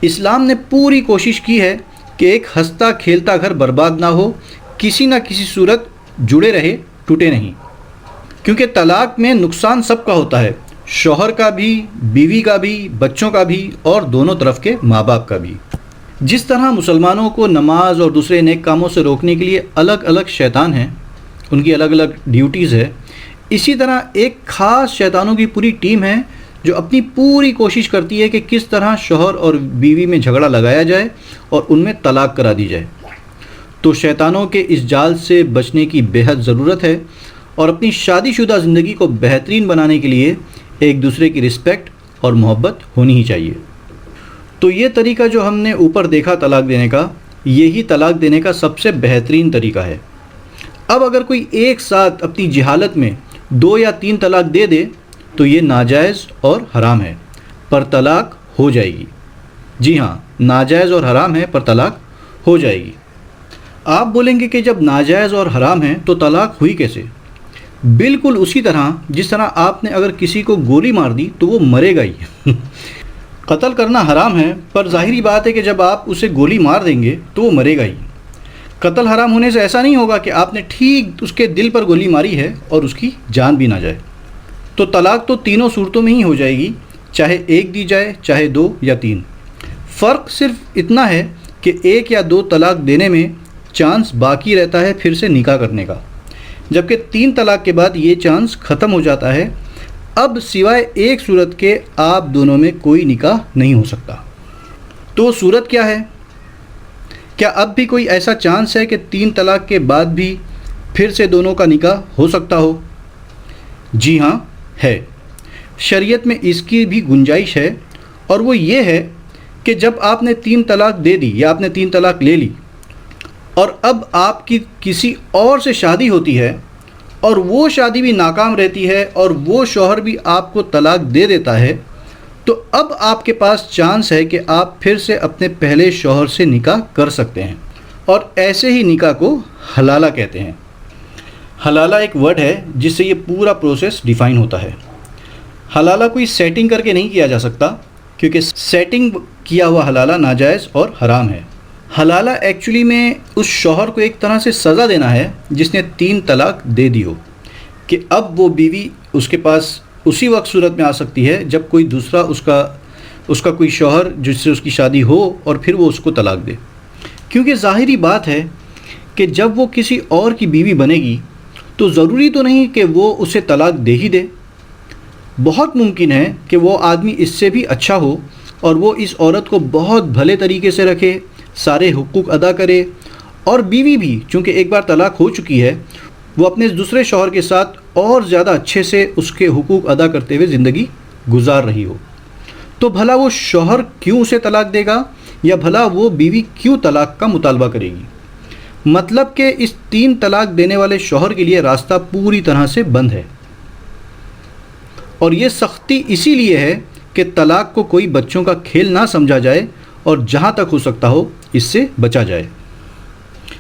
اسلام نے پوری کوشش کی ہے کہ ایک ہنستا کھیلتا گھر برباد نہ ہو، کسی نہ کسی صورت جڑے رہے، ٹوٹے نہیں، کیونکہ طلاق میں نقصان سب کا ہوتا ہے، شوہر کا بھی، بیوی کا بھی، بچوں کا بھی، اور دونوں طرف کے ماں باپ کا بھی۔ جس طرح مسلمانوں کو نماز اور دوسرے نیک کاموں سے روکنے کے لیے الگ الگ شیطان ہیں، ان کی الگ الگ ڈیوٹیز ہے، اسی طرح ایک خاص شیطانوں کی پوری ٹیم ہے جو اپنی پوری کوشش کرتی ہے کہ کس طرح شوہر اور بیوی میں جھگڑا لگایا جائے اور ان میں طلاق کرا دی جائے۔ تو شیطانوں کے اس جال سے بچنے کی بے حد ضرورت ہے، اور اپنی شادی شدہ زندگی کو بہترین بنانے کے لیے ایک دوسرے کی رسپیکٹ اور محبت ہونی ہی چاہیے۔ تو یہ طریقہ جو ہم نے اوپر دیکھا طلاق دینے کا، یہی طلاق دینے کا سب سے بہترین طریقہ ہے۔ اب اگر کوئی ایک ساتھ اپنی جہالت میں 2 یا 3 طلاق دے دے تو یہ ناجائز اور حرام ہے، پر طلاق ہو جائے گی۔ جی ہاں، ناجائز اور حرام ہے، پر طلاق ہو جائے گی۔ آپ بولیں گے کہ جب ناجائز اور حرام ہے تو طلاق ہوئی کیسے؟ بالکل اسی طرح جس طرح آپ نے اگر کسی کو گولی مار دی تو وہ مرے گا ہی۔ قتل کرنا حرام ہے، پر ظاہری بات ہے کہ جب آپ اسے گولی مار دیں گے تو وہ مرے گا ہی۔ قتل حرام ہونے سے ایسا نہیں ہوگا کہ آپ نے ٹھیک اس کے دل پر گولی ماری ہے اور اس کی جان بھی نہ جائے۔ تو طلاق تو تینوں صورتوں میں ہی ہو جائے گی، چاہے ایک دی جائے، چاہے 2 یا 3۔ فرق صرف اتنا ہے کہ 1 یا 2 طلاق دینے میں چانس باقی رہتا ہے پھر سے نکاح کرنے کا، جبکہ 3 طلاق کے بعد یہ چانس ختم ہو جاتا ہے۔ اب سوائے ایک صورت کے آپ دونوں میں کوئی نکاح نہیں ہو سکتا۔ تو صورت کیا ہے؟ کیا اب بھی کوئی ایسا چانس ہے کہ 3 طلاق کے بعد بھی پھر سے دونوں کا نکاح ہو سکتا ہو؟ جی ہاں ہے، شریعت میں اس کی بھی گنجائش ہے، اور وہ یہ ہے کہ جب آپ نے 3 طلاق دے دی یا آپ نے 3 طلاق لے لی اور اب آپ کی کسی اور سے شادی ہوتی ہے اور وہ شادی بھی ناکام رہتی ہے اور وہ شوہر بھی آپ کو طلاق دے دیتا ہے، تو اب آپ کے پاس چانس ہے کہ آپ پھر سے اپنے پہلے شوہر سے نکاح کر سکتے ہیں، اور ایسے ہی نکاح کو حلالہ کہتے ہیں۔ حلالہ ایک ورڈ ہے جس سے یہ پورا پروسیس ڈیفائن ہوتا ہے۔ حلالہ کوئی سیٹنگ کر کے نہیں کیا جا سکتا، کیونکہ سیٹنگ کیا ہوا حلالہ ناجائز اور حرام ہے۔ حلالہ ایکچولی میں اس شوہر کو ایک طرح سے سزا دینا ہے جس نے 3 طلاق دے دی ہو، کہ اب وہ بیوی اس کے پاس اسی وقت صورت میں آ سکتی ہے جب کوئی دوسرا اس کا کوئی شوہر جس سے اس کی شادی ہو اور پھر وہ اس کو طلاق دے۔ کیونکہ ظاہری بات ہے کہ جب وہ کسی اور کی بیوی بنے گی تو ضروری تو نہیں کہ وہ اسے طلاق دے ہی دے۔ بہت ممکن ہے کہ وہ آدمی اس سے بھی اچھا ہو اور وہ اس عورت کو بہت بھلے طریقے سے رکھے، سارے حقوق ادا کرے، اور بیوی بھی چونکہ ایک بار طلاق ہو چکی ہے، وہ اپنے دوسرے شوہر کے ساتھ اور زیادہ اچھے سے اس کے حقوق ادا کرتے ہوئے زندگی گزار رہی ہو۔ تو بھلا وہ شوہر کیوں اسے طلاق دے گا، یا بھلا وہ بیوی کیوں طلاق کا مطالبہ کرے گی؟ مطلب کہ اس 3 طلاق دینے والے شوہر کے لیے راستہ پوری طرح سے بند ہے، اور یہ سختی اسی لیے ہے کہ طلاق کو کوئی بچوں کا کھیل نہ سمجھا جائے اور جہاں تک ہو سکتا ہو اس سے بچا جائے۔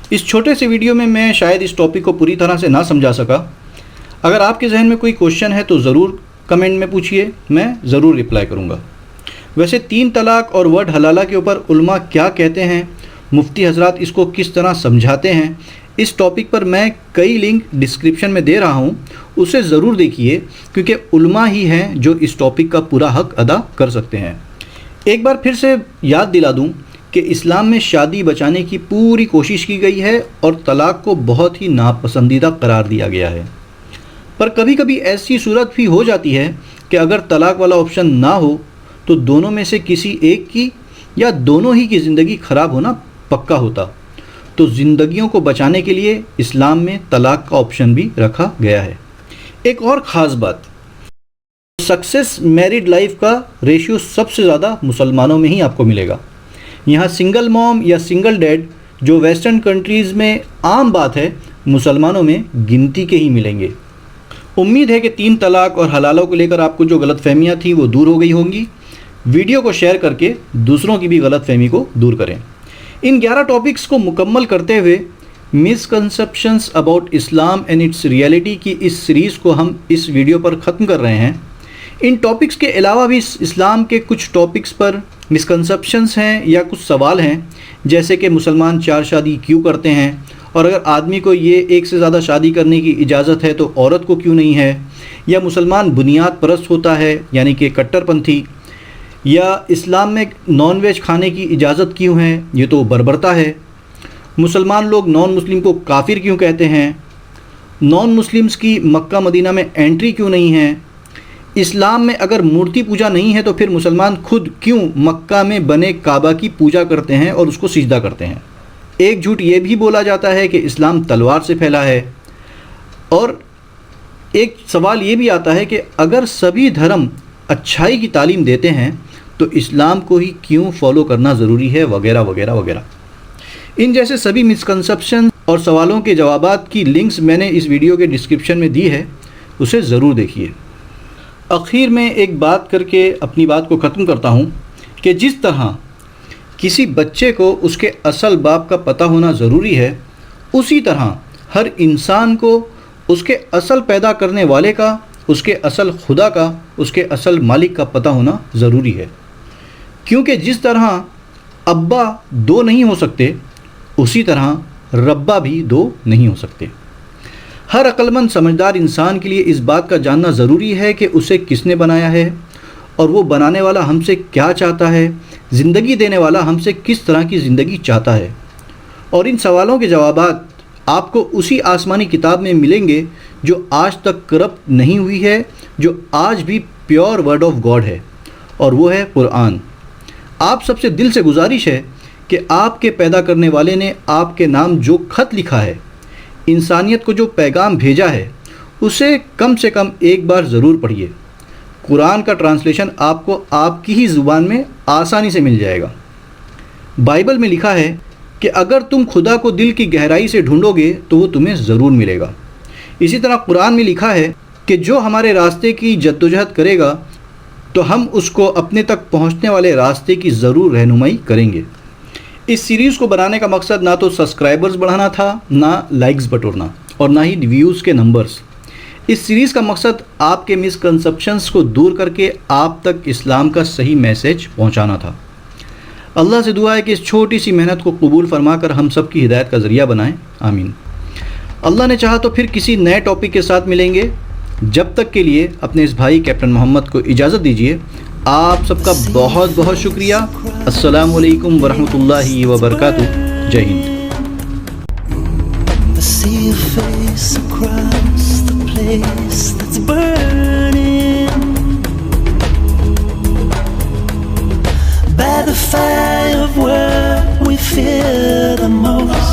اس چھوٹے سے ویڈیو میں میں شاید اس ٹاپک کو پوری طرح سے نہ سمجھا سکا۔ اگر آپ کے ذہن میں کوئی کوشچن ہے تو ضرور کمنٹ میں پوچھیے، میں ضرور رپلائی کروں گا۔ ویسے 3 طلاق اور ورڈ حلالہ کے اوپر علماء کیا کہتے ہیں، مفتی حضرات اس کو کس طرح سمجھاتے ہیں، اس ٹاپک پر میں کئی لنک ڈسکرپشن میں دے رہا ہوں، اسے ضرور دیکھیے، کیونکہ علماء ہی ہیں جو اس ٹاپک کا پورا حق ادا کر سکتے ہیں۔ ایک بار پھر سے یاد دلا دوں کہ اسلام میں شادی بچانے کی پوری کوشش کی گئی ہے اور طلاق کو بہت ہی ناپسندیدہ قرار دیا گیا ہے۔ پر کبھی کبھی ایسی صورت بھی ہو جاتی ہے کہ اگر طلاق والا آپشن نہ ہو تو دونوں میں سے کسی ایک کی یا دونوں ہی کی زندگی خراب ہونا پکا ہوتا، تو زندگیوں کو بچانے کے لیے اسلام میں طلاق کا آپشن بھی رکھا گیا ہے۔ ایک اور خاص بات، سکسیس میریڈ لائف کا ریشیو سب سے زیادہ مسلمانوں میں ہی آپ کو ملے گا۔ یہاں سنگل موم یا سنگل ڈیڈ جو ویسٹرن کنٹریز میں عام بات ہے، مسلمانوں میں گنتی کے ہی ملیں گے۔ امید ہے کہ 3 طلاق اور حلالوں کو لے کر آپ کو جو غلط فہمیاں تھیں وہ دور ہو گئی ہوں گی۔ ویڈیو کو شیئر کر کے دوسروں کی بھی غلط فہمی کو دور کریں۔ ان 11 ٹاپکس کو مکمل کرتے ہوئے misconceptions about Islam and its reality کی اس سیریز کو ہم اس ویڈیو پر ختم کر رہے ہیں۔ ان ٹاپکس کے علاوہ بھی اسلام کے کچھ ٹاپکس پر مسکنسپشنس ہیں یا کچھ سوال ہیں، جیسے کہ مسلمان 4 شادی کیوں کرتے ہیں، اور اگر آدمی کو یہ ایک سے زیادہ شادی کرنے کی اجازت ہے تو عورت کو کیوں نہیں ہے، یا مسلمان بنیاد پرست ہوتا ہے یعنی کہ کٹر پنتھی، یا اسلام میں نان ویج کھانے کی اجازت کیوں ہے، یہ تو بربرتا ہے، مسلمان لوگ نان مسلم کو کافر کیوں کہتے ہیں، نان مسلمز کی مکہ مدینہ میں انٹری کیوں نہیں ہے، اسلام میں اگر مورتی پوجا نہیں ہے تو پھر مسلمان خود کیوں مکہ میں بنے کعبہ کی پوجا کرتے ہیں اور اس کو سجدہ کرتے ہیں۔ ایک جھوٹ یہ بھی بولا جاتا ہے کہ اسلام تلوار سے پھیلا ہے، اور ایک سوال یہ بھی آتا ہے کہ اگر سبھی دھرم اچھائی کی تعلیم دیتے ہیں تو اسلام کو ہی کیوں فالو کرنا ضروری ہے، وغیرہ وغیرہ وغیرہ۔ ان جیسے سبھی مسکنسپشن اور سوالوں کے جوابات کی لنکس میں نے اس ویڈیو کے ڈسکرپشن میں دی ہے، اسے ضرور دیکھیے۔ اخیر میں ایک بات کر کے اپنی بات کو ختم کرتا ہوں کہ جس طرح کسی بچے کو اس کے اصل باپ کا پتہ ہونا ضروری ہے، اسی طرح ہر انسان کو اس کے اصل پیدا کرنے والے کا، اس کے اصل خدا کا، اس کے اصل مالک کا پتہ ہونا ضروری ہے، کیونکہ جس طرح ابا 2 نہیں ہو سکتے، اسی طرح ربا بھی 2 نہیں ہو سکتے۔ ہر عقل مند سمجھدار انسان کے لیے اس بات کا جاننا ضروری ہے کہ اسے کس نے بنایا ہے، اور وہ بنانے والا ہم سے کیا چاہتا ہے، زندگی دینے والا ہم سے کس طرح کی زندگی چاہتا ہے، اور ان سوالوں کے جوابات آپ کو اسی آسمانی کتاب میں ملیں گے جو آج تک کرپٹ نہیں ہوئی ہے، جو آج بھی پیور ورڈ آف گاڈ ہے، اور وہ ہے قرآن۔ آپ سب سے دل سے گزارش ہے کہ آپ کے پیدا کرنے والے نے آپ کے نام جو خط لکھا ہے، انسانیت کو جو پیغام بھیجا ہے، اسے کم سے کم ایک بار ضرور پڑھیے۔ قرآن کا ٹرانسلیشن آپ کو آپ کی ہی زبان میں آسانی سے مل جائے گا۔ بائبل میں لکھا ہے کہ اگر تم خدا کو دل کی گہرائی سے ڈھونڈو گے تو وہ تمہیں ضرور ملے گا۔ اسی طرح قرآن میں لکھا ہے کہ جو ہمارے راستے کی جدوجہد کرے گا تو ہم اس کو اپنے تک پہنچنے والے راستے کی ضرور رہنمائی کریں گے۔ اس سیریز کو بنانے کا مقصد نہ تو سبسکرائبرز بڑھانا تھا، نہ لائکس بٹورنا، اور نہ ہی ویوز کے نمبرز۔ اس سیریز کا مقصد آپ کے مسکنسپشنز کو دور کر کے آپ تک اسلام کا صحیح میسیج پہنچانا تھا۔ اللہ سے دعا ہے کہ اس چھوٹی سی محنت کو قبول فرما کر ہم سب کی ہدایت کا ذریعہ بنائیں، آمین۔ اللہ نے چاہا تو پھر کسی نئے ٹاپک کے ساتھ ملیں گے۔ جب تک کے لیے اپنے اس بھائی کیپٹن محمد کو اجازت دیجیے۔ آپ سب کا بہت بہت شکریہ۔ السلام علیکم ورحمۃ اللہ وبرکاتہ۔ جے ہند۔ See your face across the place that's burning, by the fire of what we fear the most.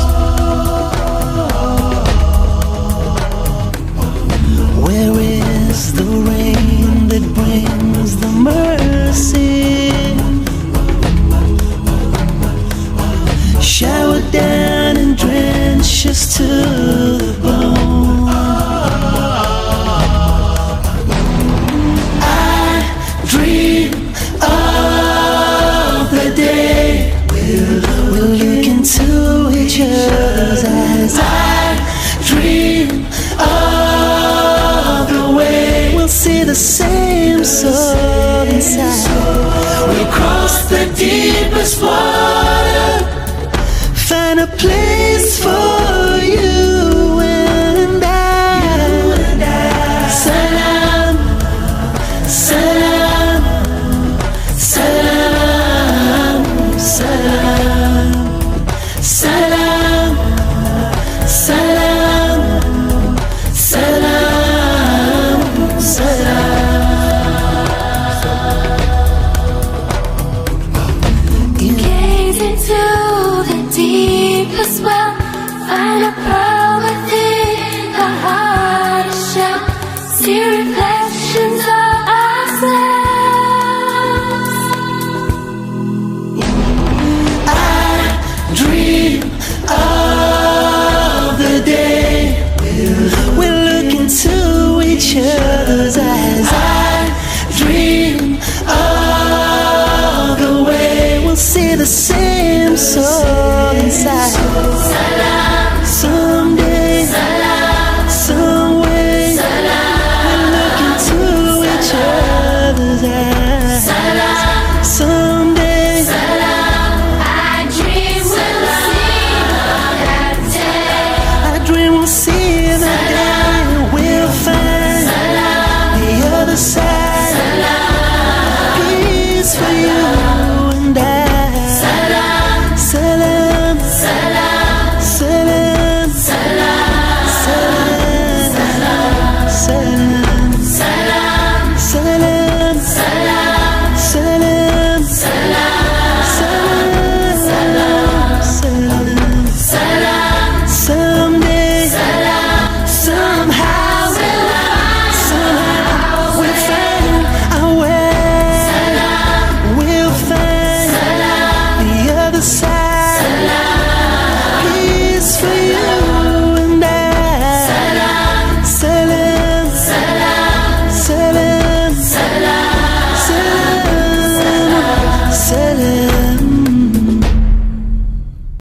Where is the rain that brings the mercy? Shower down and drench us to the bone. I dream of the day we'll look into each other's eyes. I dream of the way we'll see the same soul inside. We'll cross the deepest water, find a place for you and I. Salam, salam, salam, salam, salam, salam, salam, salam. Gaze into the deepest well, find a pearl within the hardest shell. See reflections of ourselves. I dream of the day we'll look into each other's eyes. I dream of the way we'll see the same soul inside.